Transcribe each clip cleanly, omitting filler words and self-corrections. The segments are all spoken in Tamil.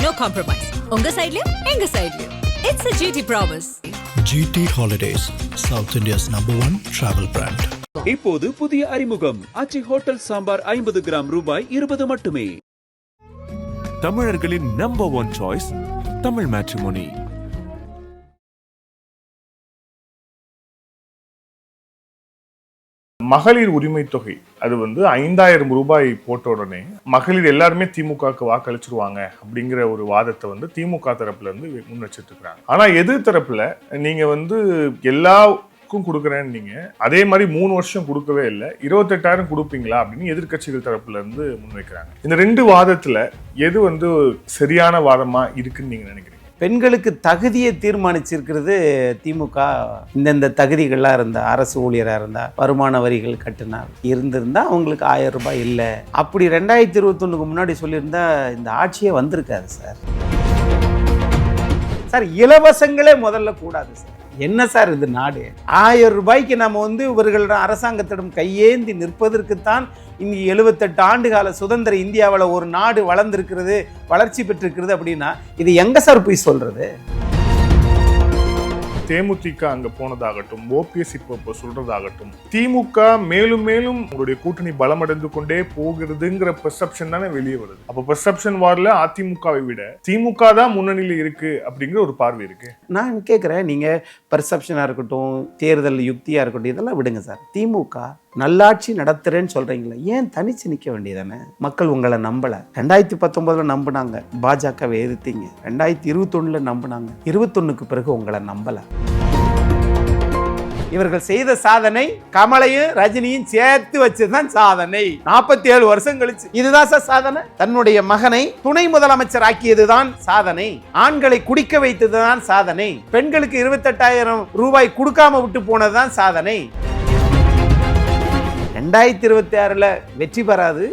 no compromise. உங்க சைடுலயும் எங்க சைடுலயும். It's a GT promise. GT Holidays, South India's #1 travel brand. இப்போது புதிய அறிமுகம் ஆச்சி ஹோட்டல் சாம்பார் 50 கிராம் ரூபாய் 20 மட்டுமே. தமிழர்களின் நம்பர் 1 சாய்ஸ் தமிழ் மேட்ரிமோனி. மகளிர் உரிமை தொகை அது 5000 ரூபாய் போட்ட உடனே மகளிர் எல்லாருமே திமுகவுக்கு வாக்களிச்சிருவாங்க அப்படிங்கிற ஒரு வாதத்தை திமுக தரப்புல இருந்து முன் வச்சிட்டு இருக்காங்க. ஆனா எதிர் தரப்புல நீங்க எல்லாருக்கும் கொடுக்குறேன்னு நீங்க அதே மாதிரி 3 வருஷம் கொடுக்கவே இல்லை, 28,000 கொடுப்பீங்களா அப்படின்னு எதிர்கட்சிகள் தரப்புல இருந்து முன்வைக்கிறாங்க. இந்த ரெண்டு வாதத்துல எது சரியான வாதமா இருக்குன்னு நீங்க நினைக்கிறீங்க? பெண்களுக்கு தகுதியை தீர்மானிச்சிருக்கிறது திமுக. இந்தந்த தகுதிகள்லாம் இருந்தா, அரசு ஊழியராக இருந்தால் வருமான வரிகள் கட்டினால் இருந்திருந்தா அவங்களுக்கு 1000 ரூபாய் இல்லை. அப்படி 2021க்கு முன்னாடி சொல்லியிருந்தா இந்த ஆட்சியே வந்திருக்காது சார். சார் இலவசங்களே முதல்ல கூடாது சார். என்ன சார் இது நாடு? 1000 ரூபாய்க்கு நம்ம இவர்களிடம் அரசாங்கத்திடம் கையேந்தி நிற்பதற்குத்தான் இங்கே 78 ஆண்டு கால சுதந்திர இந்தியாவில் ஒரு நாடு வளர்ந்துருக்கிறது, வளர்ச்சி பெற்றிருக்கிறது. அப்படின்னா இது எங்க சார் போய் சொல்றது? தேமுதிக அங்க போனதாகட்டும், ஓபிஎஸ் இப்போ சொல்றதாகட்டும், திமுக மேலும் மேலும் உங்களுடைய கூட்டணி பலமடைந்து கொண்டே போகிறதுங்கிற பெர்செப்ஷன் தானே வெளியே வருது. அப்ப பெர்செப்ஷன் வார்ல அதிமுகவை விட திமுக தான் முன்னணியில் இருக்கு அப்படிங்கிற ஒரு பார்வை இருக்கு. நான் கேட்குறேன், நீங்க பெர்செப்ஷனா இருக்கட்டும், தேர்தல் யுக்தியா இருக்கட்டும், இதெல்லாம் விடுங்க சார். திமுக நல்லாட்சி நடத்துறேன்னு சொல்றீங்களா, ஏன் தனிச்சு நிற்க வேண்டியதானே? மக்கள் உங்களை நம்பல. 2019 நம்பினாங்க, பாஜகவை எதிர்த்தீங்க. 2021 நம்பினாங்க, 21க்கு பிறகு உங்களை நம்பல. இவர்கள் செய்த சாதனை கமலையும் ரஜினியும் சேர்த்து வச்சதுதான் சாதனை. 47 வருஷம் கழிச்சு இதுதான் சார் சாதனை. தன்னுடைய மகனை துணை முதலமைச்சர் ஆக்கியதுதான் சாதனை. ஆண்களை குடிக்க வைத்ததுதான் சாதனை. பெண்களுக்கு 28,000 ரூபாய் கொடுக்காம விட்டு போனதுதான் சாதனை. 2026ல வெற்றி பெறாது.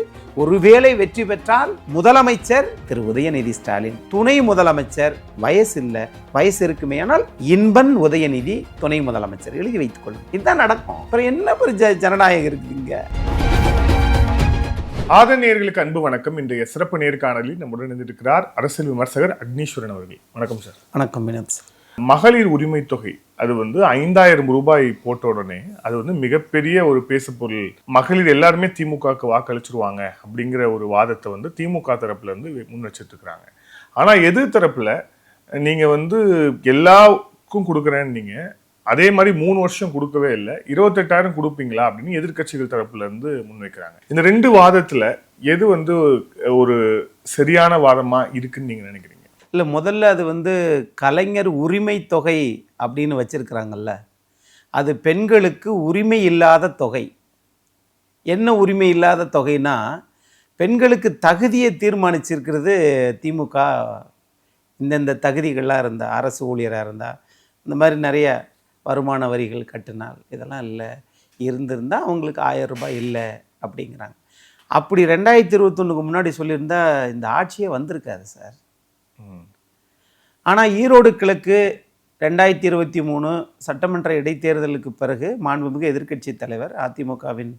ஒருவேளை வெற்றி பெற்றால் முதலமைச்சர் திரு உதயநிதி ஸ்டாலின், துணை முதலமைச்சர் வயசு இல்லை, வயசு இருக்குமே ஆனால் இன்பன் உதயநிதி துணை முதலமைச்சர், எழுதி வைத்துக் கொள்ளும். இதுதான் நடக்கும். அப்புறம் என்ன பெரிய ஜனநாயகம் இருக்குங்க? ஆதரணியர்களுக்கு அன்பு வணக்கம். இன்றைய சிறப்பு நேர்காணலில் நம்முடன் இணைந்திருக்கிறார் அரசியல் விமர்சகர் அக்னீஸ்வரன் அவர்கள். வணக்கம் சார். வணக்கம் வினோத் சார். மகளிர் உரிமை தொகை அது 5000 ரூபாய் போட்ட உடனே அது மிகப்பெரிய ஒரு பேசுபொருள். மகளிர் எல்லாருமே திமுகவுக்கு வாக்களிச்சிருவாங்க அப்படிங்கிற ஒரு வாதத்தை திமுக தரப்புல இருந்து முன் வச்சிட்டு இருக்கிறாங்க. ஆனா எதிர் தரப்புல நீங்க எல்லாருக்கும் கொடுக்குறேன்னு நீங்க அதே மாதிரி 3 வருஷம் கொடுக்கவே இல்லை, 28,000 கொடுப்பீங்களா அப்படின்னு எதிர்கட்சிகள் தரப்புல இருந்து முன்வைக்கிறாங்க. இந்த ரெண்டு வாதத்துல எது ஒரு சரியான வாதமா இருக்குன்னு நீங்க நினைக்கிறீங்க? இல்லை, முதல்ல அது கலைஞர் உரிமை தொகை அப்படின்னு வச்சிருக்கிறாங்கல்ல, அது பெண்களுக்கு உரிமை இல்லாத தொகை. என்ன உரிமை இல்லாத தொகைனா, பெண்களுக்கு தகுதியை தீர்மானிச்சிருக்கிறது திமுக. இந்தந்த தகுதிகள்லாம் இருந்தால், அரசு ஊழியராக இருந்தால், இந்த மாதிரி நிறைய வருமான வரிகள் கட்டினால் இதெல்லாம் இல்லை, இருந்திருந்தால் அவங்களுக்கு 1000 ரூபாய் இல்லை அப்படிங்கிறாங்க. அப்படி 2021க்கு முன்னாடி சொல்லியிருந்தா இந்த ஆட்சியே வந்திருக்காது சார். ஆனால் ஈரோடு கிழக்கு 2023 சட்டமன்ற இடைத்தேர்தலுக்கு பிறகு மாண்புமிகு எதிர்க்கட்சி தலைவர், அதிமுகவின்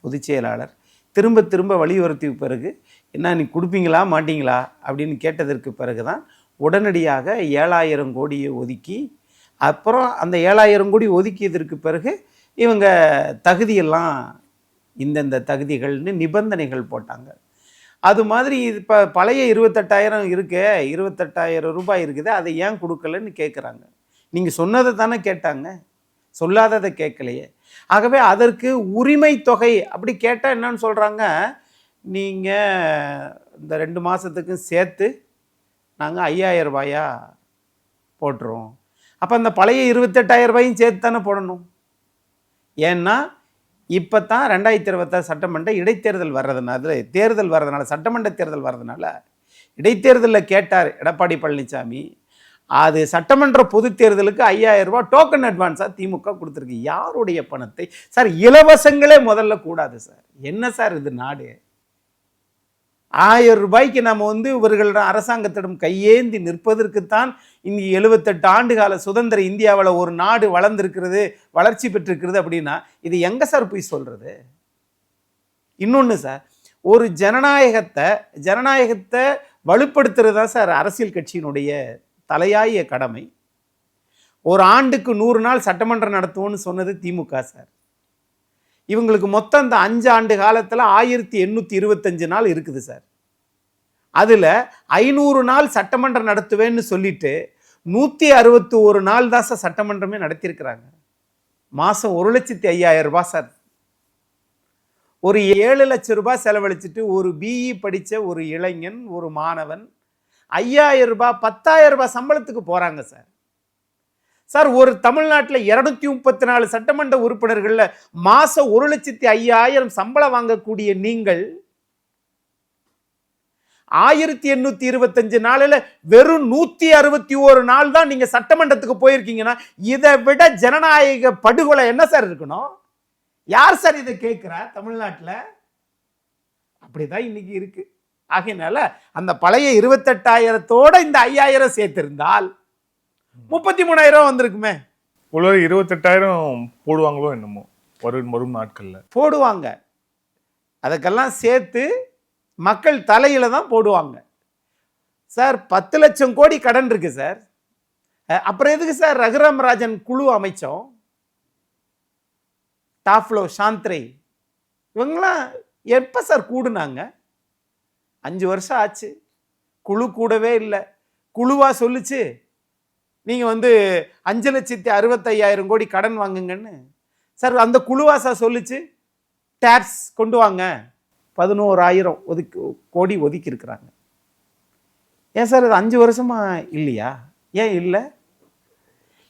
பொதுச் செயலாளர் திரும்ப வலியுறுத்தி பிறகு என்ன நீ கொடுப்பீங்களா மாட்டீங்களா அப்படின்னு கேட்டதற்கு பிறகு தான் உடனடியாக 7000 கோடியை ஒதுக்கி, அப்புறம் அந்த 7000 கோடி ஒதுக்கியதற்கு பிறகு இவங்க தகுதியெல்லாம் இந்தந்த தகுதிகள்னு நிபந்தனைகள் போட்டாங்க. அது மாதிரி இப்போ பழைய 28,000 இருக்கு, 28,000 ரூபாய் இருக்குது, அதை ஏன் கொடுக்கலன்னு கேட்குறாங்க. நீங்கள் சொன்னதை தானே கேட்டாங்க, சொல்லாததை கேட்கலையே. ஆகவே அதற்கு உரிமை தொகை அப்படி கேட்டால் என்னன்னு சொல்கிறாங்க, நீங்கள் இந்த 2 மாதத்துக்கும் சேர்த்து நாங்கள் 5000 ரூபாயா போட்டுருவோம். அப்போ அந்த பழைய 28,000 ரூபாயும் சேர்த்து தானே போடணும். ஏன்னா இப்போ தான் 2026 சட்டமன்ற இடைத்தேர்தல் வர்றதுனால சட்டமன்ற தேர்தல் வர்றதுனால இடைத்தேர்தலில் கேட்டார் எடப்பாடி பழனிசாமி. அது சட்டமன்ற பொது தேர்தலுக்கு 5000 ரூபாய் டோக்கன் அட்வான்ஸாக திமுக கொடுத்துருக்கு. யாருடைய பணத்தை சார்? இலவசங்களே முதல்ல கூடாது சார். என்ன சார் இது நாடு? 1000 ரூபாய்க்கு நம்ம இவர்களிடம் அரசாங்கத்திடம் கையேந்தி நிற்பதற்குத்தான் இங்கே 78 ஆண்டு கால சுதந்திர இந்தியாவில் ஒரு நாடு வளர்ந்துருக்கிறது, வளர்ச்சி பெற்றிருக்கிறது. அப்படின்னா இது எங்க சார் போய் சொல்றது? இன்னொன்று சார், ஒரு ஜனநாயகத்தை வலுப்படுத்துறது தான் சார் அரசியல் கட்சியினுடைய தலையாய கடமை. ஒரு ஆண்டுக்கு 100 நாள் சட்டமன்றம் நடத்துவோம்னு சொன்னது திமுக சார். இவங்களுக்கு மொத்தம் இந்த 5 ஆண்டு காலத்தில் 1825 நாள் இருக்குது சார். அதில் 500 நாள் சட்டமன்றம் நடத்துவேன்னு சொல்லிட்டு 161 நாள் தான் சார் சட்டமன்றமே நடத்தியிருக்கிறாங்க. மாதம் 1,05,000 ரூபாய் சார். ஒரு 7 லட்சம் ரூபாய் செலவழிச்சிட்டு ஒரு பிஇ படித்த ஒரு இளைஞன், ஒரு மாணவன் 5,000 ரூபாய் 10,000 ரூபாய் சம்பளத்துக்கு போகிறாங்க சார். சார் ஒரு தமிழ்நாட்டில் 234 சட்டமன்ற உறுப்பினர்களில் மாதம் 1,05,000 சம்பளம் வாங்கக்கூடிய நீங்கள் 1825 நாளில் வெறும் 161 நாள் தான் நீங்க சட்டமன்றத்துக்கு போயிருக்கீங்கன்னா இதை விட ஜனநாயக படுகொலை என்ன சார் இருக்கணும்? யார் சார் இதை கேட்கிறா தமிழ்நாட்டில்? அப்படிதான் இன்னைக்கு இருக்கு. ஆகையினால அந்த பழைய 28,000தோட இந்த 5,000 சேர்த்திருந்தால் 33,000 வந்திருக்குமே. 28,000 போடுவாங்களோ என்னமோ வரும் நாட்கள்ல போடுவாங்க. அதுக்கெல்லாம் சேர்த்து மக்கள் தலையில தான் போடுவாங்க சார். 10 லட்சம் கோடி கடன் இருக்கு சார். அப்புறம் எதுக்கு சார் ரகுராம் ராஜன் குழு அமைச்சோம்? டாஃப்லோ, சாந்த்ரே இவங்களாம் எப்ப சார் கூடுனாங்க? 5 வருஷம் ஆச்சு. குழு கூடவே இல்லை. குழுவா சொல்லுச்சு நீங்க 5,65,000 கோடி கடன் வாங்குங்கன்னு. சார் அந்த குழுவா சார் சொல்லுச்சு டாக்ஸ் கொண்டு வாங்க 11,000 கோடி ஒதுக்கி இருக்கிறாங்க. ஏன் சார் அது 5 வருஷமா இல்லையா? ஏன் இல்லை?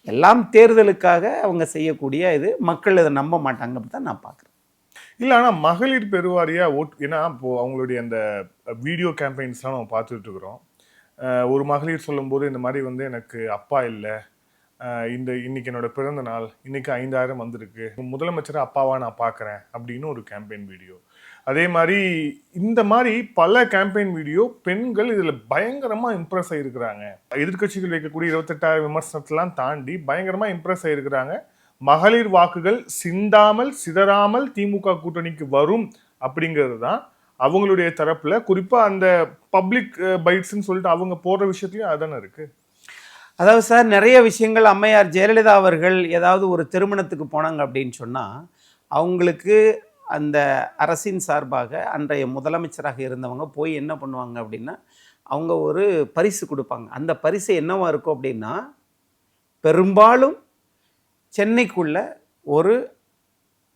எல்லாம் தேர்தலுக்காக அவங்க செய்யக்கூடிய இது. மக்கள் இதை நம்ப மாட்டாங்க. அப்படி தான் நான் பார்க்குறேன். இல்லை, ஆனால் மகளிர் பெருவாரியா ஏன்னா இப்போது அவங்களுடைய அந்த வீடியோ கேம்பெயின்ஸ்லாம் நம்ம பார்த்துட்டு இருக்கிறோம். ஒரு மகளிர் சொல்லும்போது இந்த மாதிரி எனக்கு அப்பா இல்லை, இன்னைக்கு என்னோட பிறந்த நாள், இன்னைக்கு 5,000 வந்திருக்கு, முதலமைச்சரை அப்பாவா நான் பார்க்குறேன் அப்படின்னு ஒரு கேம்பெயின் வீடியோ. அதே மாதிரி இந்த மாதிரி பல கேம்பெயின் வீடியோ பெண்கள் இதில் பயங்கரமாக இம்ப்ரெஸ் ஆகிருக்கிறாங்க. எதிர்கட்சிகள் வைக்கக்கூடிய 28,000 விமர்சனத்தெல்லாம் தாண்டி பயங்கரமாக இம்ப்ரெஸ் ஆகிருக்கிறாங்க. மகளிர் வாக்குகள் சிந்தாமல் சிதறாமல் திமுக கூட்டணிக்கு வரும் அப்படிங்கிறது தான் அவங்களுடைய தரப்புல. குறிப்பா அந்த பப்ளிக் பைட்ஸ்ன்னு சொல்லிட்டு அவங்க போடுற விஷயத்துலயும் அதுதானே இருக்கு. அதாவது சார் நிறைய விஷயங்கள் அம்மையார் ஜெயலலிதா அவர்கள் ஏதாவது ஒரு திருமணத்துக்கு போனாங்க அப்படின்னு சொன்னால் அவங்களுக்கு அந்த அரசின் சார்பாக அன்றைய முதலமைச்சராக இருந்தவங்க போய் என்ன பண்ணுவாங்க அப்படின்னா அவங்க ஒரு பரிசு கொடுப்பாங்க. அந்த பரிசு என்னவா இருக்கும் அப்படின்னா பெரும்பாலும் சென்னைக்குள்ள ஒரு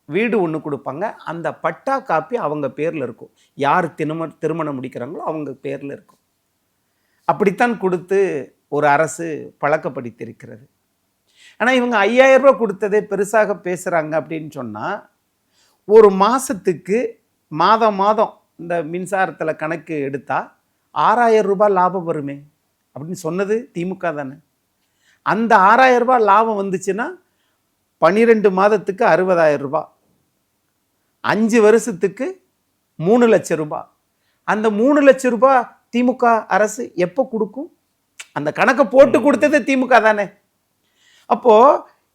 வீடு ஒன்று கொடுப்பாங்க. அந்த பட்டா காப்பி அவங்க பேரில் இருக்கும். யார் திருமணம் முடிக்கிறாங்களோ அவங்க பேரில் இருக்கும். அப்படித்தான் கொடுத்து ஒரு அரசு பழக்கப்படுத்தியிருக்கிறது. ஆனால் இவங்க 5,000 ரூபா கொடுத்ததே பெருசாக பேசுகிறாங்க அப்படின்னு சொன்னால் ஒரு மாதத்துக்கு மாதம் இந்த மின்சாரத்தில் கணக்கு எடுத்தால் 6,000 ரூபாய் லாபம் வருமே அப்படின்னு சொன்னது திமுக தானே. அந்த 6,000 ரூபாய் லாபம் வந்துச்சுன்னா 12 மாதத்துக்கு 60,000 ரூபாய், 5 வருஷத்துக்கு 3 லட்சம் ரூபாய். அந்த 3 லட்சம் ரூபாய் திமுக அரசு எப்போ கொடுக்கும்? அந்த கணக்கை போட்டு கொடுத்தது திமுக தானே. அப்போ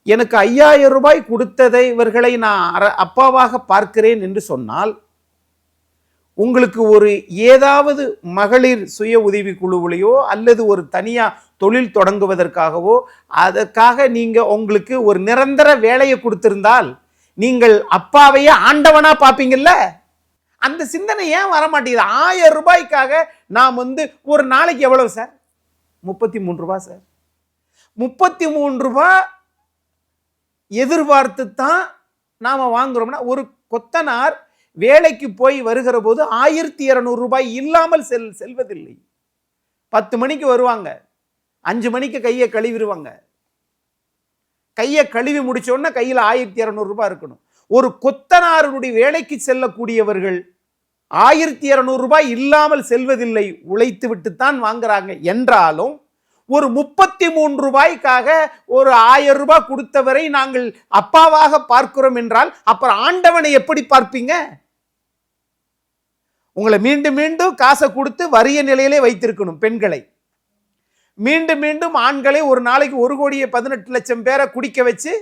எனக்கு 5,000 ரூபாய் கொடுத்ததை இவர்களை நான் அப்பாவாக பார்க்கிறேன் என்று சொன்னால் உங்களுக்கு ஒரு ஏதாவது மகளிர் சுய உதவி குழுவிலையோ அல்லது ஒரு தனியா தொழில் தொடங்குவதற்காகவோ அதற்காக நீங்க உங்களுக்கு ஒரு நிரந்தர வேலையை கொடுத்திருந்தால் நீங்கள் அப்பாவையே ஆண்டவனா பார்ப்பீங்கல்ல. அந்த சிந்தனை ஏன் வரமாட்டேங்குது? 1,000 ரூபாய்க்காக நாம் ஒரு நாளைக்கு எவ்வளவு சார்? 33 ரூபாய் சார். 33 ரூபாய் எதிர்பார்த்து தான் நாம வாங்குறோம்னா ஒரு கொத்தனார் வேலைக்கு போய் வருகிற போது 1,200 ரூபாய் இல்லாமல் செல்வதில்லை. 10 மணிக்கு வருவாங்க, 5 மணிக்கு கையை கழுவிடுவாங்க. கையை கழுவி முடிச்ச உடனே கையில் 1,200 ரூபாய் இருக்கணும். ஒரு கொத்தனாருடைய வேலைக்கு செல்லக்கூடியவர்கள் 1,200 ரூபாய் இல்லாமல் செல்வதில்லை, உழைத்து விட்டுத்தான் வாங்குறாங்க. என்றாலும் ஒரு 33 ரூபாய்க்காக ஒரு 1,000 ரூபாய் கொடுத்தவரை நாங்கள் அப்பாவாக பார்க்கிறோம் என்றால் அப்புறம் ஆண்டவனை எப்படி பார்ப்பீங்க? உங்களை மீண்டும் மீண்டும் காசை கொடுத்து வறிய நிலையிலே வைத்திருக்கணும். பெண்களை மீண்டும் மீண்டும் ஆண்களை ஒரு நாளைக்கு 1,18,00,000 பேரை குடிக்க வச்சு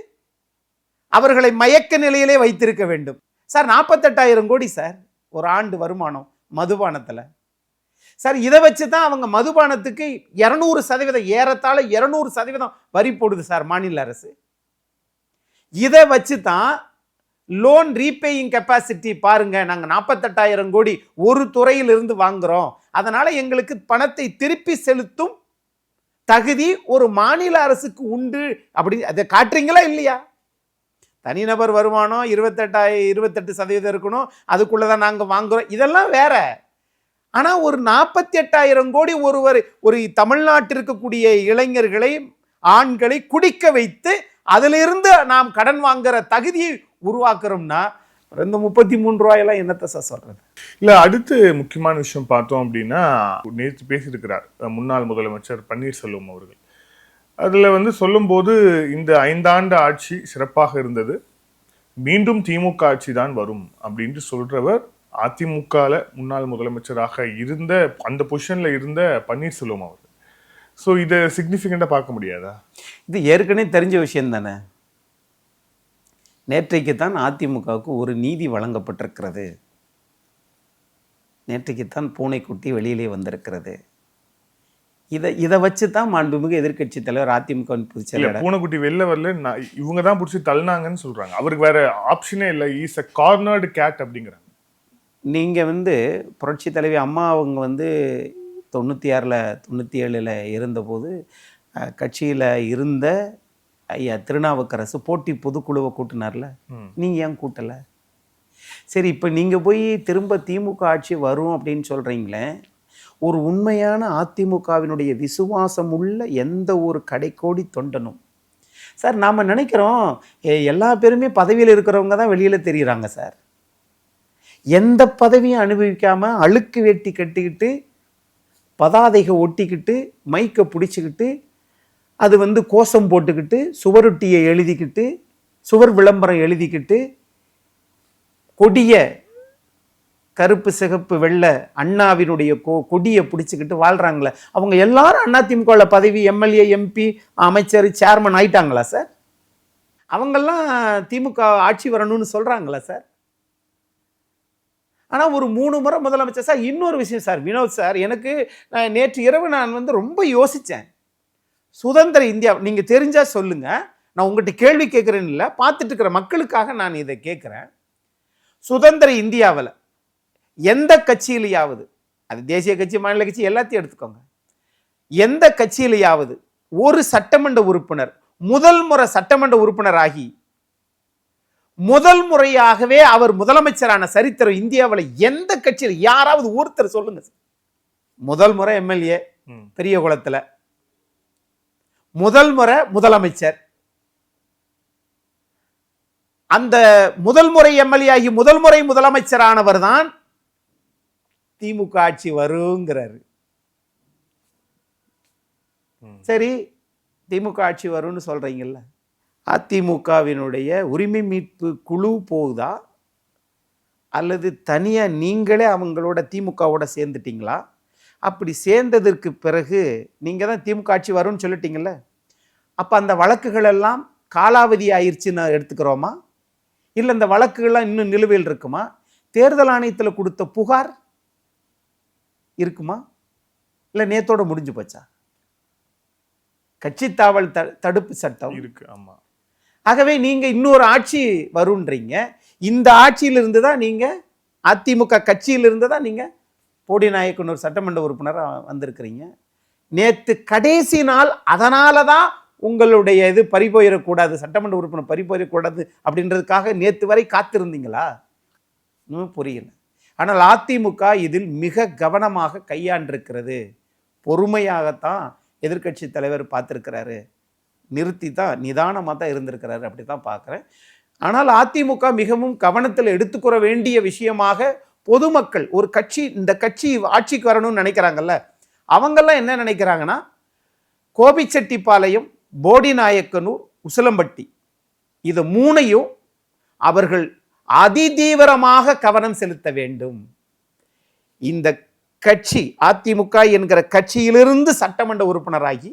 அவர்களை மயக்க நிலையிலே வைத்திருக்க வேண்டும். சார் 48,000 கோடி சார் ஒரு ஆண்டு வருமானம் மதுபானத்தில். சார் இதை வச்சு தான் அவங்க மதுபானத்துக்கு 200% ஏறத்தாழ 200% வரி போடுது சார் மாநில அரசு. இதை வச்சு தான் லோன் ரீபேயிங் கெப்பாசிட்டி பாருங்க, நாங்கள் 48,000 கோடி ஒரு துறையிலிருந்து வாங்குறோம், அதனால எங்களுக்கு பணத்தை திருப்பி செலுத்தும் தகுதி ஒரு மாநில அரசுக்கு உண்டு அப்படி அதை காட்டுறீங்களா இல்லையா? தனிநபர் வருமானம் 28% இருக்கணும், அதுக்குள்ளதான் நாங்கள் வாங்குறோம், இதெல்லாம் வேற. ஆனால் ஒரு 48,000 கோடி ஒரு தமிழ்நாட்டில் இருக்கக்கூடிய இளைஞர்களை ஆண்களை குடிக்க வைத்து அதிலிருந்து நாம் கடன் வாங்குற தகுதியை உருவாக்குறோம்னா இந்த 33 ரூபாயெல்லாம் என்னத்தை சார் சொல்றது? இல்ல, அடுத்து முக்கியமான விஷயம் பார்த்தோம் அப்படின்னா, நேற்று பேசியிருக்கிறார் முன்னாள் முதலமைச்சர் பன்னீர்செல்வம் அவர்கள். அதுல சொல்லும்போது இந்த 5 ஆண்டு ஆட்சி சிறப்பாக இருந்தது, மீண்டும் திமுக ஆட்சி தான் வரும் அப்படின்ட்டு சொல்றவர் அதிமுகல முன்னாள் முதலமைச்சராக இருந்த அந்த பொசிஷன்ல இருந்த பன்னீர்செல்வம் அவர்கள். ஸோ இதை சிக்னிஃபிகண்டா பார்க்க முடியாதா? இது ஏற்கனவே தெரிஞ்ச விஷயம் தானே. நேற்றைக்கு தான் அதிமுகவுக்கு ஒரு நீதி வழங்கப்பட்டிருக்கிறது. நேற்றைக்கு தான் பூனைக்குட்டி வெளியிலே வந்திருக்கிறது. இதை வச்சு தான் மாண்புமிகு எதிர்கட்சி தலைவர் அதிமுக பொதுச் செயலாளர் பூனைக்குட்டி வெளில வரல, இவங்க தான் பிடிச்சி தள்ளினாங்கன்னு சொல்றாங்க. அவருக்கு வேற ஆப்ஷனே இல்லை, இஸ் அ கார்னர்டு கேட் அப்படிங்கிறாங்க. நீங்க புரட்சி தலைவி அம்மா அவங்க 96ல் 97ல் இருந்தபோது கட்சியில் இருந்த ஐயா திருநாவுக்கரசு போட்டி பொதுக்குழுவை கூட்டினார்ல, நீங்கள் ஏன் கூட்டலை? சரி, இப்போ நீங்கள் போய் திரும்ப திமுக ஆட்சி வரும் அப்படின்னு சொல்கிறீங்களே, ஒரு உண்மையான அதிமுகவினுடைய விசுவாசம் உள்ள எந்த ஒரு கடைக்கோடி தொண்டனும் சார், நாம் நினைக்கிறோம் எல்லா பேருமே பதவியில் இருக்கிறவங்க தான் வெளியில் தெரியுறாங்க சார். எந்த பதவியும் அனுபவிக்காமல் அழுக்கு வெட்டி கட்டிக்கிட்டு பதாதைகை ஒட்டிக்கிட்டு மைக்கை பிடிச்சிக்கிட்டு அது கோஷம் போட்டுக்கிட்டு சுவரொட்டியை எழுதிக்கிட்டு சுவர் விளம்பரம் எழுதிக்கிட்டு கொடிய கருப்பு சிகப்பு வெள்ளை அண்ணாவினுடைய கொடியை பிடிச்சிக்கிட்டு வாழ்றாங்களே, அவங்க எல்லாரும் அதிமுக பதவி எம்எல்ஏ எம்பி அமைச்சர் சேர்மன் ஆயிட்டாங்களா சார்? அவங்கெல்லாம் திமுக ஆட்சி வரணும்னு சொல்றாங்களா சார்? ஆனால் ஒரு 3 முறை முதலமைச்சர் சார். இன்னொரு விஷயம் சார், வினோத் சார், எனக்கு நேற்று இரவு நான் ரொம்ப யோசித்தேன். சுதந்திர இந்தியா நீங்கள் தெரிஞ்சால் சொல்லுங்கள், நான் உங்கள்கிட்ட கேள்வி கேட்குறேன்னு இல்லை, பார்த்துட்டு இருக்கிற மக்களுக்காக நான் இதை கேட்குறேன். சுதந்திர இந்தியாவில் எந்த கட்சியிலையாவது, அது தேசிய கட்சி மாநில கட்சி எல்லாத்தையும் எடுத்துக்கோங்க, எந்த கட்சியிலையாவது ஒரு சட்டமன்ற உறுப்பினர் முதல் முறை சட்டமன்ற உறுப்பினர் ஆகி முதல் முறையாகவே அவர் முதலமைச்சரான சரித்திரம் இந்தியாவில் எந்த கட்சியில் யாராவது ஒருத்தர் சொல்லுங்க. முதல் முறை எம்எல்ஏ பெரிய குளத்துல, முதல் முறை முதலமைச்சர், அந்த முதல் முறை எம்எல்ஏ ஆகி முதல் முறை முதலமைச்சரானவர் தான் திமுக ஆட்சி வருங்கிறாரு. சரி, திமுக ஆட்சி வரும்னு சொல்றீங்கல்ல, அதிமுகவினுடைய உரிமை மீட்பு குழு போகுதா அல்லது தனியா நீங்களே அவங்களோட திமுகவோட சேர்ந்துட்டீங்களா? அப்படி சேர்ந்ததற்கு பிறகு நீங்க தான் திமுக ஆட்சி வரும்னு சொல்லிட்டீங்கல்ல, அப்ப அந்த வழக்குகள் எல்லாம் காலாவதி ஆயிடுச்சுன்னு எடுத்துக்கிறோமா, இல்லை இந்த வழக்குகள்லாம் இன்னும் நிலுவையில் இருக்குமா? தேர்தல் ஆணையத்தில் கொடுத்த புகார் இருக்குமா, இல்லை நேத்தோட முடிஞ்சு போச்சா? கட்சி தாவல் தடுப்பு சட்டம் இருக்கு. ஆமா. ஆகவே நீங்க இன்னொரு ஆட்சி வரும்ன்றீங்க. இந்த ஆட்சியிலிருந்து தான் நீங்க அதிமுக கட்சியிலிருந்து தான் நீங்க போடி நாயக்கனூர் சட்டமன்ற உறுப்பினராக வந்திருக்கிறீங்க. நேற்று கடைசி நாள், அதனால தான் உங்களுடைய இது பறிபோயிடக்கூடாது, சட்டமன்ற உறுப்பினர் பறிபோயிடக்கூடாது அப்படின்றதுக்காக நேற்று வரை காத்திருந்தீங்களா? இன்னும் புரியல. ஆனால் அதிமுக இதில் மிக கவனமாக கையாண்டிருக்கிறது. பொறுமையாகத்தான் எதிர்கட்சி தலைவர் பார்த்துருக்கிறாரு, நிறுத்தி தான் நிதானமாக தான் இருந்திருக்கிறாரு, அப்படி தான் பார்க்குறேன். ஆனால் அதிமுக மிகவும் கவனத்தில் எடுத்துக்கூற வேண்டிய விஷயமாக பொதுமக்கள், ஒரு கட்சி, இந்த கட்சி ஆட்சிக்கு வரணும்னு நினைக்கிறாங்கல்ல, அவங்கெல்லாம் என்ன நினைக்கிறாங்கன்னா, கோபிச்செட்டிப்பாளையம், போடி நாயக்கனூர், உசிலம்பட்டி, இது 3ஐயும் அவர்கள் அதிதீவிரமாக கவனம் செலுத்த வேண்டும். இந்த கட்சி அதிமுக என்கிற கட்சியிலிருந்து சட்டமன்ற உறுப்பினராகி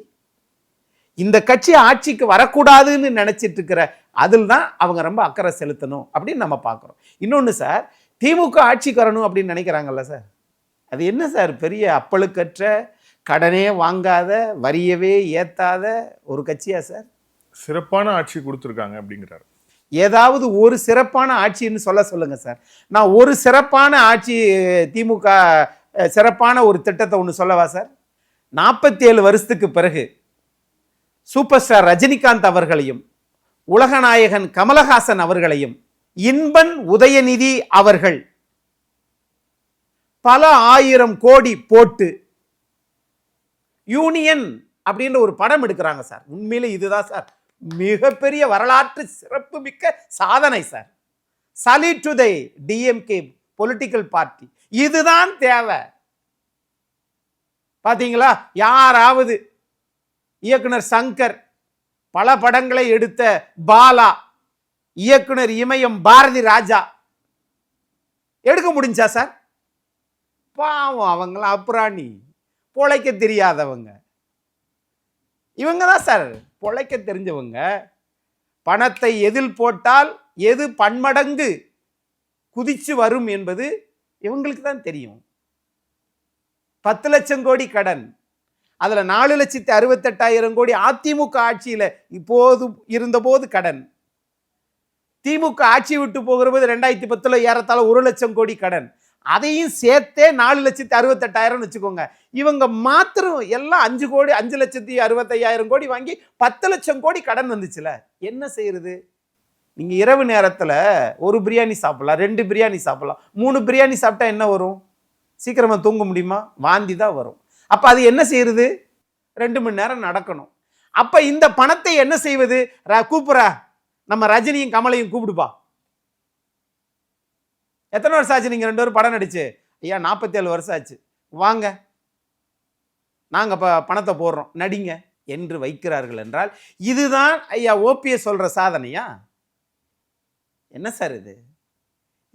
இந்த கட்சி ஆட்சிக்கு வரக்கூடாதுன்னு நினைச்சிட்டு இருக்கிற அதில் தான் அவங்க ரொம்ப அக்கறை செலுத்தணும் அப்படின்னு நம்ம பார்க்குறோம். இன்னொன்று சார், திமுக ஆட்சிக்கு வரணும் அப்படின்னு நினைக்கிறாங்கல்ல சார், அது என்ன சார் பெரிய அப்பழுக்கற்ற, கடனே வாங்காத, வரியவே ஏத்தாத ஒரு கட்சியா சார்? சிறப்பான ஆட்சி கொடுத்துருக்காங்க அப்படிங்கிறாரு. ஏதாவது ஒரு சிறப்பான ஆட்சின்னு சொல்லுங்க சார். நான் ஒரு சிறப்பான ஆட்சி, திமுக சிறப்பான ஒரு திட்டத்தை ஒன்று சொல்லவா சார்? 47 வருஷத்துக்கு பிறகு சூப்பர் ஸ்டார் ரஜினிகாந்த் அவர்களையும், உலகநாயகன் கமலஹாசன் அவர்களையும், இன்பன் உதயநிதி அவர்கள் பல 1000 கோடி போட்டு யூனியன் அப்படின்ற ஒரு படம் எடுக்கிறாங்க சார். உண்மையிலே இதுதான் சார் மிகப்பெரிய வரலாற்று சிறப்பு மிக்க சாதனை sir. Salute to the DMK political party. இதுதான் தேவை. பாத்தீங்களா? யாராவது இயக்குனர் சங்கர், பல படங்களை எடுத்த பாலா, இயக்குனர் இமயம் பாரதி ராஜா எடுக்க முடிஞ்சா சார்? பாவம், அவங்களாம் அப்புறாணி, பொழைக்க தெரியாதவங்க. இவங்க தான் சார் பொழைக்க தெரிஞ்சவங்க. பணத்தை எதில் போட்டால் எது பன்மடங்கு குதிச்சு வரும் என்பது இவங்களுக்கு தான் தெரியும். 10 லட்சம் கோடி கடன், அதுல 4,68,000 கோடி அதிமுக ஆட்சியில இப்போது இருந்தபோது கடன். திமுக ஆட்சி விட்டு போகிற போது 2010 ஏறத்தாழ 1 லட்சம் கோடி கடன். அதையும் சேர்த்தே 4,68,000 வச்சுக்கோங்க. இவங்க மாத்திரம் எல்லாம் 5,65,000 கோடி வாங்கி 10 லட்சம் கோடி கடன் வந்துச்சுல. என்ன செய்யறது? நீங்க இரவு நேரத்துல ஒரு பிரியாணி சாப்பிடலாம், 2 பிரியாணி சாப்பிடலாம், 3 பிரியாணி சாப்பிட்டா என்ன வரும்? சீக்கிரமா தூங்க முடியுமா? வாந்தி தான் வரும். அப்ப அது என்ன செய்யறது? 2 மணி நேரம் நடக்கணும். அப்ப இந்த பணத்தை என்ன செய்வது? கூப்பிடுறா, நம்ம ரஜினியும் கமலையும் கூப்பிடுப்பா. எத்தனை வருஷம் ஆச்சு நீங்க 2 பேரும் படம் நடிச்சு? ஐயா 47 வருஷம் ஆச்சு, வாங்க நாங்க பணத்தை போடுறோம், நடிங்க என்று வைக்கிறார்கள் என்றால் இதுதான் ஐயா ஓபிஎஸ் சொல்ற சாதனையா? என்ன சார் இது?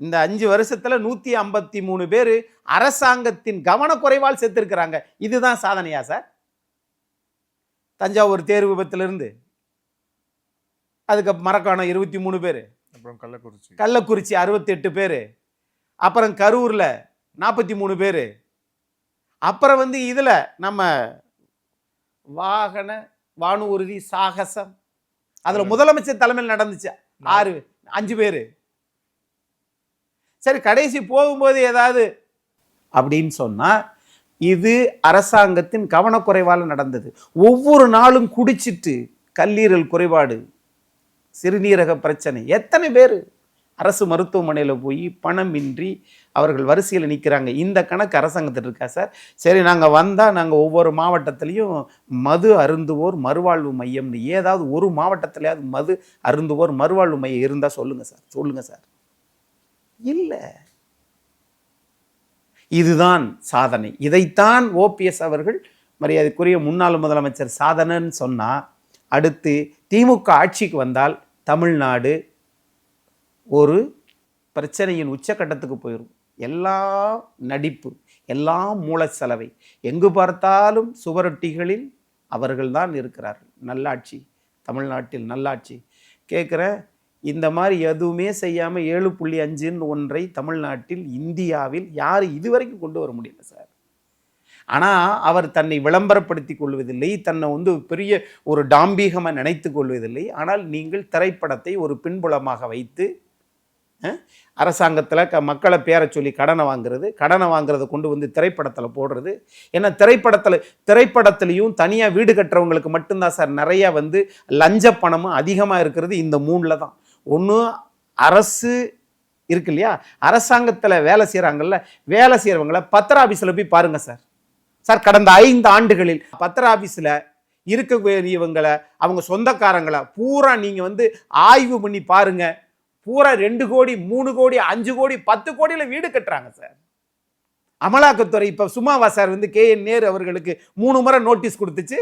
இந்த 5 வருஷத்துல 153 பேர் அரசாங்கத்தின் கவனக்குறைவால் செத்துருக்கிறாங்க. இதுதான் சாதனையா சார்? தஞ்சாவூர் தேர் விபத்திலிருந்து அதுக்கு மரக்காணம் 23 பேர், அப்புறம் கள்ளக்குறிச்சி 68 பேர், அப்புறம் கரூர்ல 43 பேர், அப்புறம் இதுல நம்ம வானூர்தி சாகசம், அதுல முதலமைச்சர் தலைமையில் நடந்துச்சு 5 பேர். சரி, கடைசி போகும்போது ஏதாவது அப்படின்னு சொன்னா இது அரசாங்கத்தின் கவனக்குறைவால் நடந்தது. ஒவ்வொரு நாளும் குடிச்சிட்டு கல்லீரல் குறைபாடு, சிறுநீரக பிரச்சனை, எத்தனை பேர் அரசு மருத்துவமனையில் போய் பணமின்றி அவர்கள் வரிசையில் நிற்கிறாங்க. இந்த கணக்கு அரசாங்கத்தில் இருக்கா சார்? சரி, நாங்கள் வந்தால் நாங்கள் ஒவ்வொரு மாவட்டத்திலையும் மது அருந்துவோர் மறுவாழ்வு மையம்னு ஏதாவது ஒரு மாவட்டத்திலேயாவது மது அருந்துவோர் மறுவாழ்வு மையம் இருந்தால் சொல்லுங்க சார். இல்லை, இதுதான் சாதனை. இதைத்தான் ஓபிஎஸ் அவர்கள், மரியாதைக்குரிய முன்னாள் முதலமைச்சர், சாதனைன்னு சொன்னா, அடுத்து திமுக ஆட்சிக்கு வந்தால் தமிழ்நாடு ஒரு பிரச்சனையின் உச்சக்கட்டத்துக்கு போயிடும். எல்லா நடிப்பு, எல்லா மூலச்சலவை, எங்கு பார்த்தாலும் சுவரொட்டிகளில் அவர்கள்தான் இருக்கிறார்கள். நல்லாட்சி, தமிழ்நாட்டில் நல்லாட்சி கேட்குறேன். இந்த மாதிரி எதுவுமே செய்யாமல் 7.5 ஒன்றை தமிழ்நாட்டில், இந்தியாவில் யார் இதுவரைக்கும் கொண்டு வர முடியல சார். ஆனால் அவர் தன்னை விளம்பரப்படுத்தி கொள்வதில்லை, தன்னை பெரிய ஒரு டாம்பீகமாக நினைத்து கொள்வதில்லை. ஆனால் நீங்கள் திரைப்படத்தை ஒரு பின்புலமாக வைத்து அரசாங்கத்தில் மக்களை பேரை சொல்லி கடனை வாங்குறதை கொண்டு திரைப்படத்தில் போடுறது. ஏன்னா திரைப்படத்திலையும் தனியாக வீடு கட்டுறவங்களுக்கு மட்டும்தான் சார் நிறையா லஞ்ச பணமும் அதிகமாக இருக்கிறது. இந்த 3ல் தான். ஒன்று, அரசு இருக்கு இல்லையா, அரசாங்கத்தில் வேலை செய்கிறாங்கல்ல, வேலை செய்கிறவங்கள பத்திர ஆஃபீஸில் போய் பாருங்க சார். கடந்த 5 ஆண்டுகளில் பத்திர ஆஃபீஸில் இருக்கக்கூடியவங்களை, அவங்க சொந்தக்காரங்களை பூரா நீங்கள் ஆய்வு பண்ணி பாருங்க. பூரா 2 கோடி, 3 கோடி, 5 கோடி, 10 கோடியில் வீடு கட்டுறாங்க சார். அமலாக்கத்துறை இப்போ சும்மாவா சார் KN நேரு அவர்களுக்கு 3 முறை நோட்டீஸ் கொடுத்துச்சு.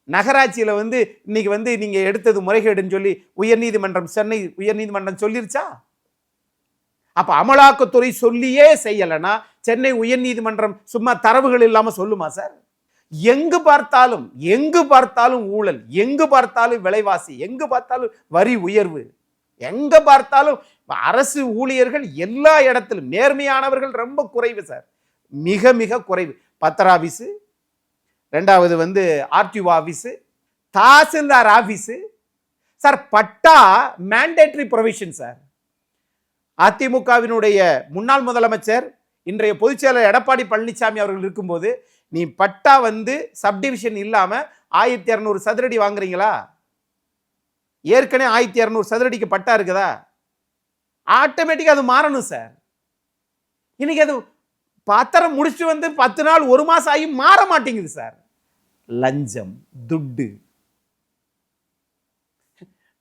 நகராட்சியில் இன்னைக்கு நீங்க எடுத்தது முறைகேடுன்னு சொல்லி உயர்நீதிமன்றம், சென்னை உயர்நீதிமன்றம் சொல்லிருச்சா? அப்ப அமலாக்கத்துறை சொல்லியே செய்யலைன்னா சென்னை உயர்நீதிமன்றம் சும்மா தரவுகள் இல்லாம சொல்லுமா சார்? எங்கு பார்த்தாலும் ஊழல், எங்கு பார்த்தாலும் விலைவாசி, எங்கு பார்த்தாலும் வரி உயர்வு. எங்க பார்த்தாலும் அரசு ஊழியர்கள் எல்லா இடத்திலும் நேர்மையானவர்கள் ரொம்ப குறைவு சார், மிக மிக குறைவு. பத்திர ஆஃபீஸு, ரெண்டாவது வந்து ஆர்டிஓ ஆஃபீஸு, தாசில்தார் ஆஃபீஸு சார். பட்டா மேண்டேட்டரி ப்ரொவிஷன் சார். அதிமுகவினுடைய முன்னாள் முதலமைச்சர் இன்றைய பொதுச்செயலர் எடப்பாடி பழனிசாமி அவர்கள் இருக்கும்போது நீ பட்டா வந்து சப்டிவிஷன் இல்லாம 1200 சதுரடி வாங்குறீங்களா? ஏற்கனவே 1200 சதுரடிக்கு பட்டா இருக்குதா? ஆட்டோமேட்டிக்கா அது மாறணும் சார். இன்னைக்கு அது பத்திரம் முடிச்சுட்டு வந்து 10 நாள் 1 மாசம் ஆகி மாற மாட்டேங்குது சார். லஞ்சம், துட்டு.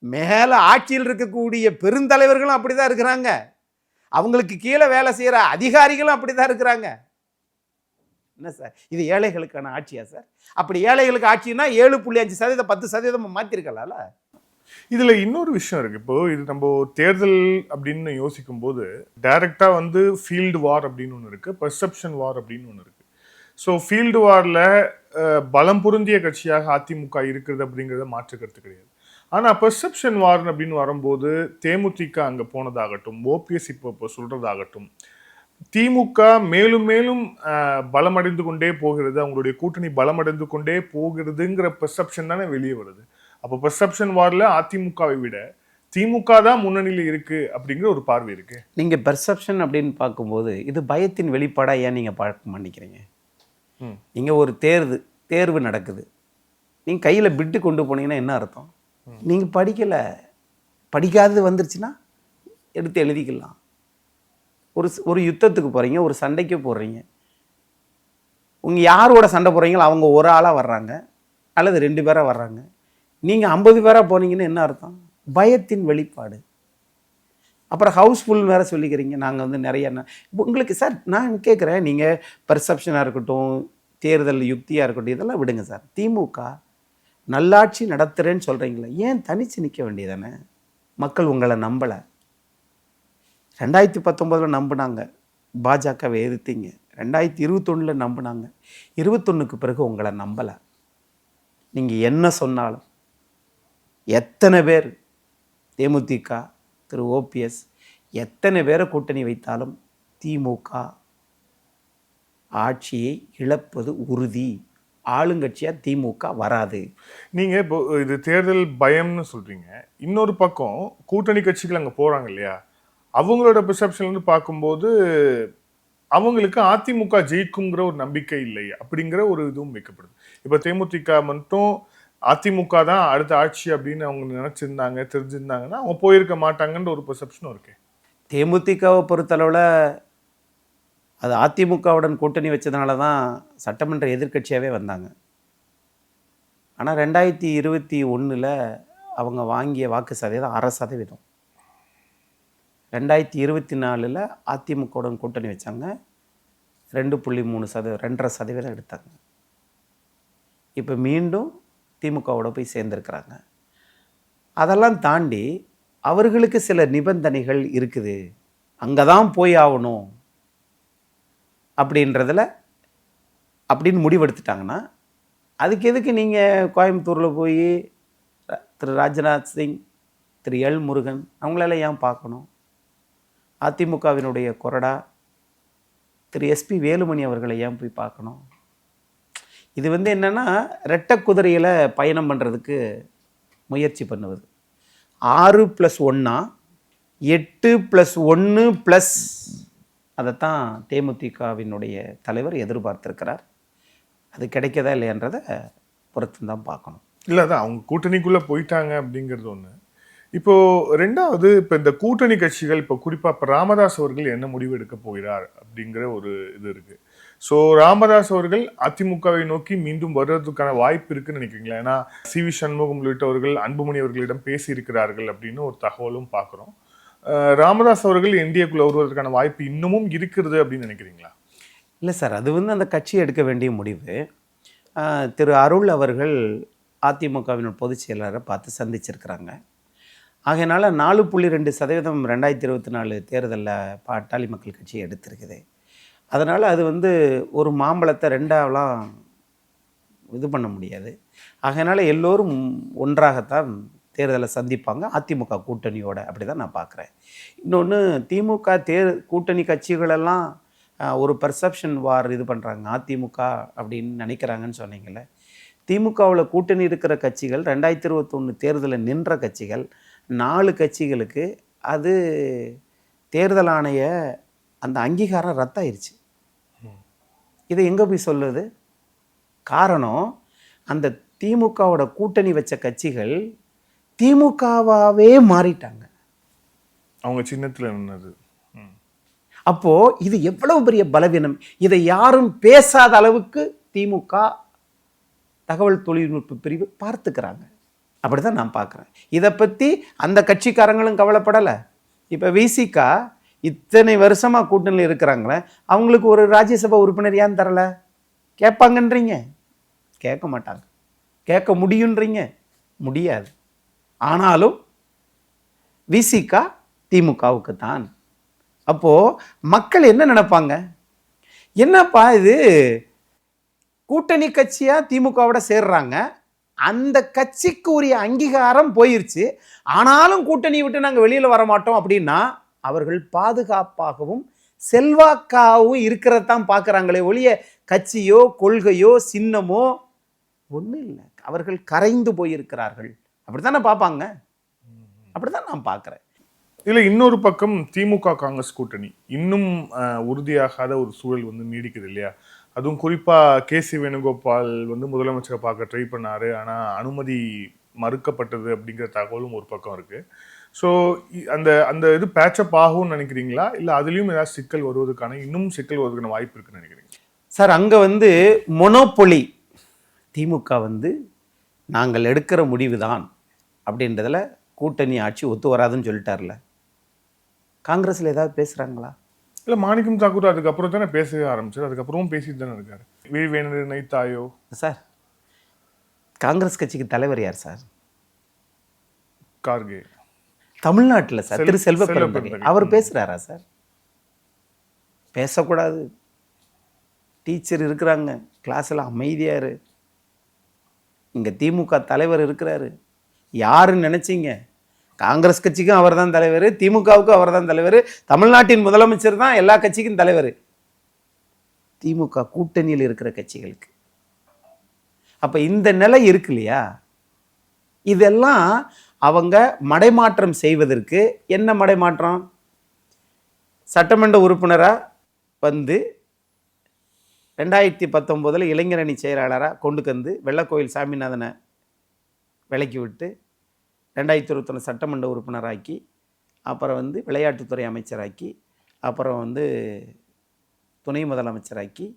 மேல ஆட்சியில் இருக்கக்கூடிய பெருந்தலைவர்களும் அப்படிதான் இருக்கிறாங்க, அவங்களுக்கு கீழே வேலை செய்யற அதிகாரிகளும் அப்படிதான் இருக்கிறாங்க. என்ன சார் இது ஏழைகளுக்கான ஆட்சியா சார்? அப்படி ஏழைகளுக்கு ஆட்சின்னா 7.5% 10% மாத்திருக்கலாம்ல. இதுல இன்னொரு விஷயம் இருக்கு. இப்போ இது நம்ம தேர்தல் அப்படின்னு யோசிக்கும் போது டைரக்டா வந்து ஃபீல்டு வார் அப்படின்னு ஒன்று இருக்கு, பெர்செப்ஷன் வார் அப்படின்னு ஒன்று இருக்கு. ஸோ ஃபீல்டு வார்ல பலம் பொருந்திய கட்சியாக அதிமுக இருக்கிறது அப்படிங்கிறத மாற்றுக்கிறது கிடையாது. ஆனா பெர்செப்ஷன் வார் அப்படின்னு வரும்போது தேமுதிக அங்க போனதாகட்டும், ஓபிஎஸ் இப்போ சொல்றதாகட்டும், திமுக மேலும் மேலும் பலமடைந்து கொண்டே போகிறது, அவங்களுடைய கூட்டணி பலமடைந்து கொண்டே போகிறதுங்கிற பெர்செப்ஷன் தானே வெளியே வருது. அப்போ பெர்செப்ஷன் வார்ல அதிமுகவை விட திமுக தான் முன்னணியில் இருக்கு அப்படிங்கிற ஒரு பார்வை இருக்கு. நீங்க பெர்செப்ஷன் அப்படின்னு பார்க்கும்போது இது பயத்தின் வெளிப்பாடா ஏன் நீங்க பார்க்க மாட்டேங்கிறீங்க? நீங்க ஒரு தேர்வு நடக்குது, நீங்க கையில பிட்டு கொண்டு போனீங்கன்னா என்ன அர்த்தம்? நீங்க படிக்கல, படிக்காதது வந்துருச்சுன்னா எடுத்து எழுதிக்கலாம். ஒரு யுத்தத்துக்கு போறீங்க, ஒரு சண்டைக்கு போடுறீங்க, உங்க யாரோட சண்டை போடுறீங்களோ அவங்க ஒரு ஆளா வர்றாங்க அல்லது 2 பேரா வர்றாங்க, நீங்க 50 பேரா போனீங்கன்னு என்ன அர்த்தம்? பயத்தின் வெளிப்பாடு. அப்புறம் ஹவுஸ்ஃபுல் வேற சொல்லிக்கிறீங்க. நாங்கள் வந்து நிறைய உங்களுக்கு சார் நான் கேட்குறேன், நீங்கள் பெர்செப்ஷனாக இருக்கட்டும், தேர்தல் யுக்தியாக இருக்கட்டும், இதெல்லாம் விடுங்க சார். திமுக நல்லாட்சி நடத்துகிறேன்னு சொல்கிறீங்களே, ஏன் தனிச்சு நிற்க வேண்டியதானே? மக்கள் உங்களை நம்பலை. 2019 நம்பினாங்க, பாஜகவை எதிர்த்தீங்க. 2021 நம்பினாங்க, 21க்கு பிறகு உங்களை நம்பலை. நீங்கள் என்ன சொன்னாலும் எத்தனை பேர் தேமுதிக திரு ஓபிஎஸ் எத்தனை பேரை கூட்டணி வைத்தாலும் திமுக ஆட்சியை இழப்பது உறுதி. ஆளுங்கட்சியா திமுக வராது. நீங்க இப்போ இது தேர்தல் பயம்னு சொல்றீங்க, இன்னொரு பக்கம் கூட்டணி கட்சிகள் அங்க போறாங்க இல்லையா, அவங்களோட பெர்செப்ஷன்ல இருந்து பார்க்கும்போது அவங்களுக்கு அதிமுக ஜெயிக்குங்கிற ஒரு நம்பிக்கை இல்லை அப்படிங்கிற ஒரு இதுவும் வைக்கப்படுது. இப்ப தேமுதிக மட்டும் அதிமுக தான் அடுத்த ஆட்சி அப்படின்னு அவங்க நினைச்சிருந்தாங்க, தெரிஞ்சிருந்தாங்கன்னா அவங்க போயிருக்க மாட்டாங்கன்ற ஒரு பெர்செப்ஷனும் இருக்கு. தேமுதிகவை பொறுத்தளவில் அது அதிமுகவுடன் கூட்டணி வச்சதுனால தான் சட்டமன்ற எதிர்க்கட்சியாகவே வந்தாங்க. ஆனால் 2021 அவங்க வாங்கிய வாக்கு சதவீதம் 6%. 2024 அதிமுகவுடன் கூட்டணி வச்சாங்க, 2.3%, 2.5% எடுத்தாங்க. இப்போ மீண்டும் திமுகவோட போய் சேர்ந்துருக்கிறாங்க. அதெல்லாம் தாண்டி அவர்களுக்கு சில நிபந்தனைகள் இருக்குது, அங்கே தான் போய் ஆகணும் அப்படின்றதில் அப்படின்னு முடிவெடுத்துட்டாங்கன்னா அதுக்கு எதுக்கு நீங்கள் கோயம்புத்தூரில் போய் திரு ராஜ்நாத் சிங், திரு எல் முருகன் அவங்களெல்லாம் ஏன் பார்க்கணும்? அதிமுகவினுடைய கொறடா திரு எஸ்பி வேலுமணி அவர்களை ஏன் போய் பார்க்கணும்? இது வந்து என்னென்னா ரெட்டை குதிரையில் பயணம் பண்ணுறதுக்கு முயற்சி பண்ணுவது. 6+1 8+1+, அதைத்தான் தேமுதிகவினுடைய தலைவர் எதிர்பார்த்திருக்கிறார். அது கிடைக்கதா இல்லையன்றதை பொறுத்து தான் பார்க்கணும். இல்லை, அதான் அவங்க கூட்டணிக்குள்ளே போயிட்டாங்க அப்படிங்கிறது ஒன்று. இப்போ ரெண்டாவது, இப்போ இந்த கூட்டணி கட்சிகள் இப்போ குறிப்பாக இப்போ ராமதாஸ் அவர்கள் என்ன முடிவு எடுக்க போகிறார் அப்படிங்கிற ஒரு இது இருக்கு. ஸோ ராமதாஸ் அவர்கள் அதிமுகவை நோக்கி மீண்டும் வருவதற்கான வாய்ப்பு இருக்குன்னு நினைக்கிறீங்களா? ஏன்னா சி.வி. சண்முகம் உள்ளிட்டவர்கள் அன்புமணி அவர்களிடம் பேசியிருக்கிறார்கள் அப்படின்னு ஒரு தகவலும் பார்க்குறோம். ராமதாஸ் அவர்கள் என்டிஏக்குள்ள வருவதற்கான வாய்ப்பு இன்னமும் இருக்கிறது அப்படின்னு நினைக்கிறீங்களா? இல்லை சார், அது வந்து அந்த கட்சி எடுக்க வேண்டிய முடிவு. திரு அருள் அவர்கள் அதிமுகவின் பொதுச் செயலாளரை பார்த்து சந்திச்சிருக்கிறாங்க. ஆகையினால 4.2% 2024 தேர்தலில் பாட்டாளி மக்கள் கட்சி எடுத்திருக்குது. அதனால் அது வந்து ஒரு மாம்பழத்தை ரெண்டாவெலாம் இது பண்ண முடியாது. ஆகையினால எல்லோரும் ஒன்றாகத்தான் தேர்தலை சந்திப்பாங்க அதிமுக கூட்டணியோட. அப்படி தான் நான் பார்க்குறேன். இன்னொன்று, திமுக கூட்டணி கட்சிகளெல்லாம் ஒரு பர்செப்ஷன் வார் இது பண்ணுறாங்க அதிமுக அப்படின்னு நினைக்கிறாங்கன்னு சொன்னீங்கல்ல. திமுகவில் கூட்டணி இருக்கிற கட்சிகள் 2021 தேர்தலில் நின்ற கட்சிகள் 4 கட்சிகளுக்கு அது தேர்தல் ஆணைய அந்த அங்கீகாரம் ரத்தாயிருச்சு. இதை எங்கே போய் சொல்லுது? காரணம், அந்த திமுகவோட கூட்டணி வச்ச கட்சிகள் திமுகவாகவே மாறிட்டாங்க. அவங்க சின்னத்தில் நின்னது. அப்போது இது எவ்வளவு பெரிய பலவீனம். இதை யாரும் பேசாத அளவுக்கு திமுக தகவல் தொழில்நுட்ப பிரிவு பார்த்துக்கிறாங்க. அப்படி தான் நான் பார்க்குறேன். இதை பற்றி அந்த கட்சிக்காரங்களும் கவலைப்படலை. இப்போ விசிகா இத்தனை வருஷமாக கூட்டணியில் இருக்கிறாங்களே, அவங்களுக்கு ஒரு ராஜ்யசபா உறுப்பினர் ஏன் தரலை? கேட்பாங்கன்றீங்க, கேட்க மாட்டாங்க. கேட்க முடியுன்றீங்க, முடியாது. ஆனாலும் விசிகா திமுகவுக்கு தான். அப்போது மக்கள் என்ன நினைப்பாங்க? என்னப்பா இது, கூட்டணி கட்சியாக திமுகவோட சேர்றாங்க, அந்த கட்சிக்கு உரிய அங்கீகாரம் போயிருச்சு, ஆனாலும் கூட்டணியை விட்டு நாங்கள் வெளியில் வர மாட்டோம் அப்படின்னா அவர்கள் பாதுகாப்பாகவும் செல்வாக்காகவும் இருக்கிறதான் பார்க்குறாங்களே ஒழிய கட்சியோ கொள்கையோ சின்னமோ ஒன்றும் இல்லை. அவர்கள் கரைந்து போயிருக்கிறார்கள். அப்படி தானே பார்ப்பாங்க. அப்படி தான் நான் பார்க்குறேன். இதில் இன்னொரு பக்கம் திமுக காங்கிரஸ் கூட்டணி இன்னும் உறுதியாகாத ஒரு சூழல் வந்து நீடிக்குது இல்லையா? அதுவும் குறிப்பாக கேசி வேணுகோபால் வந்து முதலமைச்சரை பார்க்க ட்ரை பண்ணார், ஆனால் அனுமதி மறுக்கப்பட்டது அப்படிங்கிற தகவலும் ஒரு பக்கம் இருக்குது. ஸோ அந்த அந்த இது பேட்சப் ஆகும்னு நினைக்கிறீங்களா, இல்லை அதுலேயும் ஏதாவது சிக்கல் வருவதற்கான இன்னும் சிக்கல் வருவதற்கான வாய்ப்பு இருக்குன்னு நினைக்கிறீங்க? சார், அங்கே வந்து மொனோபொலி திமுக வந்து நாங்கள் எடுக்கிற முடிவு தான் அப்படின்றதுல கூட்டணி ஆட்சி ஒத்து வராதுன்னு சொல்லிட்டார்ல. காங்கிரஸில் ஏதாவது பேசுகிறாங்களா? இல்லை, மாணிக்கம் தாக்கூர் அதுக்கப்புறம் தானே பேசவே ஆரம்பிச்சார். அதுக்கப்புறமும் பேசிட்டு தானே இருக்காரு. வேணு நைத்தாயோ சார், காங்கிரஸ் கட்சிக்கு தலைவர் யார் சார்? கார்கே. தமிழ்நாட்டில் சார் திரு செல்வ பெருந்தகை. அவர் பேசுகிறாரா சார்? பேசக்கூடாது. டீச்சர் இருக்கிறாங்க, கிளாஸில் அமைதியாரு. இங்கே திமுக தலைவர் இருக்கிறாரு. யாருன்னு நினச்சிங்க? காங்கிரஸ் கட்சிக்கும் அவர் தான் தலைவர், திமுகவுக்கும் அவர் தான் தலைவர், தமிழ்நாட்டின் முதலமைச்சர் தான் எல்லா கட்சிக்கும் தலைவர். திமுக கூட்டணியில் இருக்கிற கட்சிகளுக்கு அப்போ இந்த நிலை இருக்கு இல்லையா? இதெல்லாம் அவங்க மடைமாற்றம் செய்வதற்கு என்ன மடைமாற்றம்? சட்டமன்ற உறுப்பினராக வந்து 2019 இளைஞரணி செயலாளராக கொண்டு வந்து வெள்ளக்கோயில் சாமிநாதனை விலக்கி விட்டு 2021 சட்டமன்ற உறுப்பினராக்கி, அப்புறம் வந்து விளையாட்டுத்துறை அமைச்சராக்கி, அப்புறம் வந்து துணை முதலமைச்சராக்கி,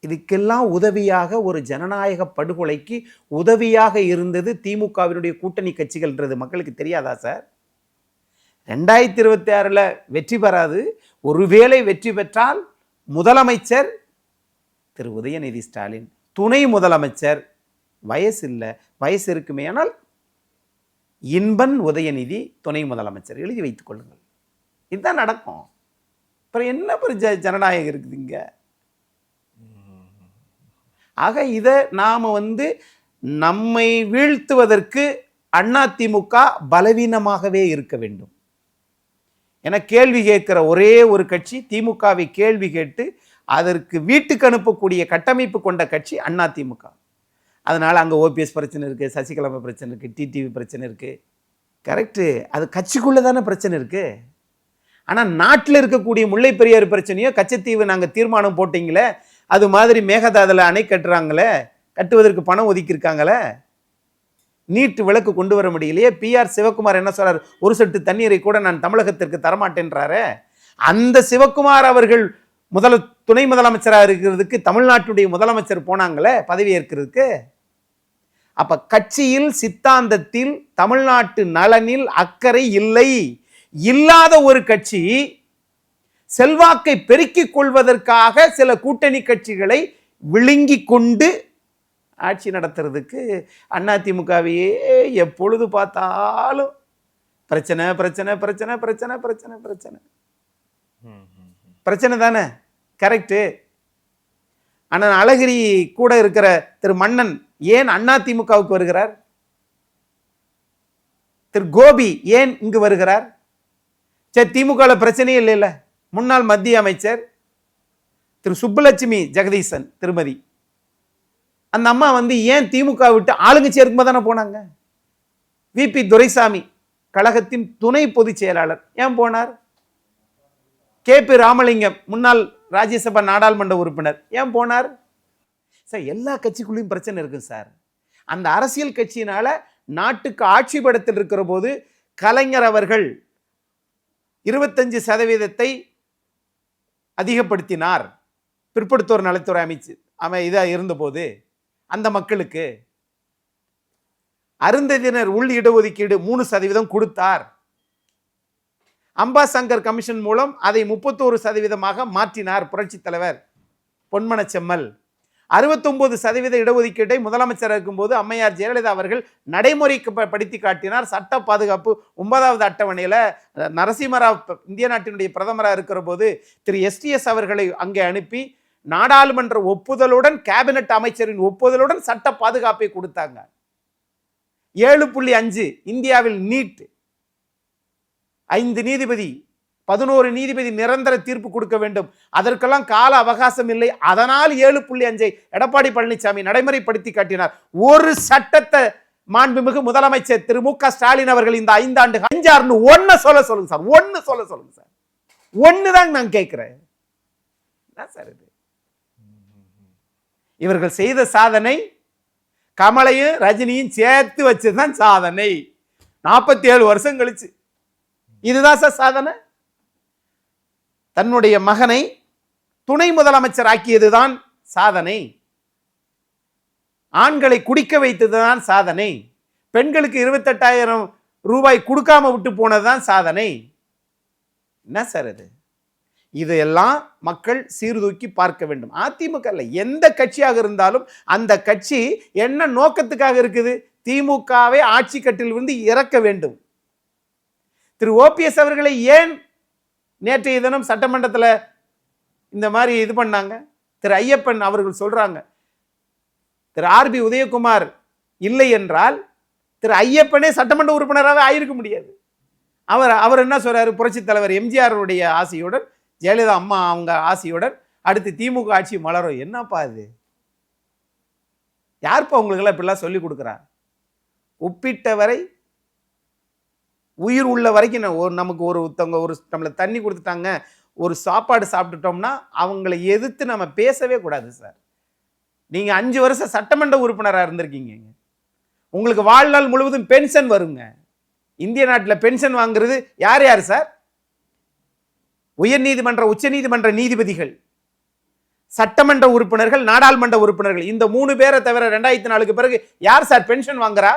இதுக்கெல்லாம் உதவியாக ஒரு ஜனநாயக படுகொலைக்கு உதவியாக இருந்தது திமுகவினுடைய கூட்டணி கட்சிகள்ன்றது மக்களுக்கு தெரியாதா சார்? 2026 வெற்றி பெறாது. ஒருவேளை வெற்றி பெற்றால் முதலமைச்சர் திரு உதயநிதி ஸ்டாலின், துணை முதலமைச்சர் வயசு இல்லை, வயசு இருக்குமே ஆனால் இன்பன் உதயநிதி துணை முதலமைச்சர், எழுதி வைத்துக் கொள்ளுங்கள். இதுதான் நடக்கும். அப்புறம் என்ன ஜனநாயகம் இருக்குது இங்க? ஆக இதை நாம் வந்து நம்மை வீழ்த்துவதற்கு அதிமுக பலவீனமாகவே இருக்க வேண்டும் என கேள்வி கேட்கிற ஒரே ஒரு கட்சி, திமுகவை கேள்வி கேட்டு அதற்கு வீட்டுக்கு அனுப்பக்கூடிய கட்டமைப்பு கொண்ட கட்சி அதிமுக. அதனால் அங்கே ஓபிஎஸ் பிரச்சனை இருக்குது, சசிகலா பிரச்சனை இருக்குது, டிடிவி பிரச்சனை இருக்குது. கரெக்டு, அது கட்சிக்குள்ளே தானே பிரச்சனை இருக்குது. ஆனால் நாட்டில் இருக்கக்கூடிய முல்லை பெரியாறு பிரச்சனையோ, கச்சத்தீவு நாங்கள் தீர்மானம் போட்டிங்களே, அது மாதிரி மேகதாதுல அணை கட்டுறாங்களே, கட்டுவதற்கு பணம் ஒதுக்கியிருக்காங்களே, நீட்டு விளக்கு கொண்டு வர முடியலையே. பிஆர் சிவகுமார் என்ன சொல்றார்? ஒரு சொட்டு தண்ணீரை கூட நான் தமிழகத்திற்கு தரமாட்டேன்றாரு. அந்த சிவகுமார் அவர்கள் துணை முதலமைச்சராக இருக்கிறதுக்கு தமிழ்நாட்டுடைய முதலமைச்சர் போனாங்களே பதவி ஏற்கிறதுக்கு. அப்ப கட்சியில் சித்தாந்தத்தில் தமிழ்நாட்டு நலனில் அக்கறை இல்லை. இல்லாத ஒரு கட்சி செல்வாக்கை பெருக்கிக் கொள்வதற்காக சில கூட்டணி கட்சிகளை விழுங்கி கொண்டு ஆட்சி நடத்துறதுக்கு அதிமுகவையே எப்பொழுது பார்த்தாலும் பிரச்சனை பிரச்சனை பிரச்சனை பிரச்சனை பிரச்சனை பிரச்சனை பிரச்சனை தானே? கரெக்டு. ஆனால் அழகிரி கூட இருக்கிற திரு மன்னன் ஏன் அதிமுகவுக்கு வருகிறார்? திரு கோபி ஏன் இங்கு வருகிறார்? சரி, திமுக பிரச்சனையே இல்லைல்ல. முன்னாள் மத்திய அமைச்சர் திரு சுப்புலட்சுமி ஜெகதீசன் திருமதி, அந்த அம்மா ஏன் திமுக விட்டு ஆளுங்கட்சி இருக்கும்போது தானே போனாங்க. விபி துரைசாமி கழகத்தின் துணை பொதுச் செயலாளர் ஏன் போனார்? KP ராமலிங்கம் முன்னாள் ராஜ்யசபா நாடாளுமன்ற உறுப்பினர் ஏன் போனார்? சார், எல்லா கட்சிக்குள்ளேயும் பிரச்சனை இருக்கு சார். அந்த அரசியல் கட்சியினால நாட்டுக்கு ஆட்சி படத்தில் இருக்கிற போது கலைஞர் அவர்கள் 25% அதிகப்படுத்தினார். பிற்படுத்தோர் நலத்துறை இதாக இருந்தபோது அந்த மக்களுக்கு அருந்ததியினர் உள் இடஒதுக்கீடு 3% கொடுத்தார். அம்பாசங்கர் கமிஷன் மூலம் அதை 31% மாற்றினார் புரட்சி தலைவர் பொன்மனச்செம்மல். 69% இடஒதுக்கீட்டை முதலமைச்சர் இருக்கும்போது அம்மையார் ஜெயலலிதா அவர்கள் நடைமுறைக்கு படுத்தி காட்டினார். சட்ட பாதுகாப்பு 9வது அட்டவணையில் நரசிம்மராவ் இந்திய நாட்டினுடைய பிரதமராக இருக்கிற போது திரு STS அவர்களை அங்கே அனுப்பி நாடாளுமன்ற ஒப்புதலுடன் கேபினட் அமைச்சரின் ஒப்புதலுடன் சட்ட பாதுகாப்பை கொடுத்தாங்க. 7.5 இந்தியாவில் நீட் 5 நீதிபதி 11 நீதிபதி நிரந்தர தீர்ப்பு கொடுக்க வேண்டும். அதற்கெல்லாம் கால அவகாசம் இல்லை. அதனால் 7.5 எடப்பாடி பழனிசாமி நடைமுறைப்படுத்தி காட்டினார். ஒரு சட்டத்தை மாண்புமிகு முதலமைச்சர் திரு மு.க. ஸ்டாலின் அவர்கள் இந்த 5 ஆண்டு 5 ஒன்னு சொல்ல சொல்லுங்க சார். ஒன்னு சொல்ல சொல்லுங்க சார். ஒண்ணுதான் நான் கேட்கிறேன். என்ன சார் இது? இவர்கள் செய்த சாதனை கமலையும் ரஜினியும் சேர்த்து வச்சதுதான் சாதனை. 47 வருஷம் கழிச்சு இதுதான் சார் சாதனை. தன்னுடைய மகனை துணை முதலமைச்சர் ஆக்கியதுதான் சாதனை. ஆண்களை குடிக்க வைத்ததுதான் சாதனை. பெண்களுக்கு 28,000 ரூபாய் கொடுக்காம விட்டு போனதுதான் சாதனை. என்ன சார் இது? இதையெல்லாம் மக்கள் சீர்தூக்கி பார்க்க வேண்டும். அதிமுக இல்ல, எந்த கட்சியாக இருந்தாலும் அந்த கட்சி என்ன நோக்கத்துக்காக இருக்குது? திமுகவை ஆட்சி கட்டிலிருந்து இறக்க வேண்டும். திரு OPS அவர்களை ஏன் நேற்றைய தினம் சட்டமன்றத்தில் இந்த மாதிரி இது பண்ணாங்க? திரு ஐயப்பன் அவர்கள் சொல்றாங்க, திரு RB உதயகுமார் இல்லை என்றால் திரு ஐயப்பனே சட்டமன்ற உறுப்பினராக ஆயிருக்க முடியாது. அவர் என்ன சொல்றாரு? புரட்சி தலைவர் எம்ஜிஆருடைய ஆசையுடன், ஜெயலலிதா அம்மா அவங்க ஆசையுடன் அடுத்து திமுக ஆட்சி மலரும். என்னப்பா இது? யார்ப்பா உங்களுக்கெல்லாம் இப்படிலாம் சொல்லி கொடுக்குறா? ஒப்பிட்டவரை உயிர் உள்ள வரைக்கும் நமக்கு ஒருத்தவங்க ஒரு நம்மளை தண்ணி கொடுத்துட்டாங்க, ஒரு சாப்பாடு சாப்பிட்டுட்டோம்னா அவங்களை எதிர்த்து நம்ம பேசவே கூடாது சார். நீங்க 5 வருஷம் சட்டமன்ற உறுப்பினராக இருந்திருக்கீங்க. உங்களுக்கு வாழ்நாள் முழுவதும் பென்ஷன் வருங்க. இந்திய நாட்டில் பென்ஷன் வாங்குறது யார் யார் சார்? உயர் நீதிமன்ற உச்ச நீதிமன்ற நீதிபதிகள், சட்டமன்ற உறுப்பினர்கள், நாடாளுமன்ற உறுப்பினர்கள். இந்த 3 பேரை தவிர 2004க்கு பிறகு யார் சார் பென்ஷன் வாங்குறா?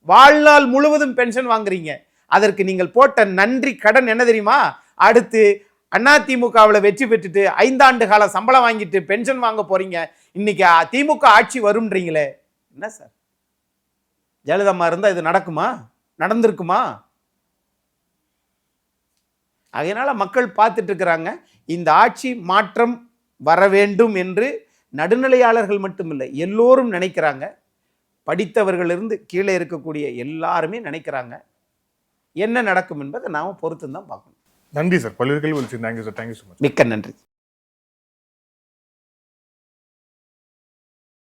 வாழ்நாள் முழுவதும் பென்ஷன் வாங்குறீங்க. அதற்கு நீங்கள் போட்ட நன்றி கடன் என்ன தெரியுமா? அடுத்து அதிமுகவில் வெற்றி பெற்றுட்டு 5 ஆண்டு கால சம்பளம் வாங்கிட்டு பென்ஷன் வாங்க போறீங்க. இன்னைக்கு திமுக ஆட்சி வரும்ன்றீங்களே, என்ன சார்? ஜெயலலிதா அம்மா இருந்தா இது நடக்குமா? நடந்திருக்குமா? அதனால மக்கள் பார்த்துட்டு இருக்கிறாங்க. இந்த ஆட்சி மாற்றம் வர வேண்டும் என்று நடுநிலையாளர்கள் மட்டுமில்லை, எல்லோரும் நினைக்கிறாங்க. படித்தவர்களிருந்து கீழே இருக்கக்கூடிய எல்லாருமே நினைக்கிறாங்க. என்ன நடக்கும் என்பதை நாம பொறுத்து தான் பார்க்கணும். நன்றி சார். பல்வேறு கேள்வி. Thank you sir. Thank you so much. மிக்க நன்றி.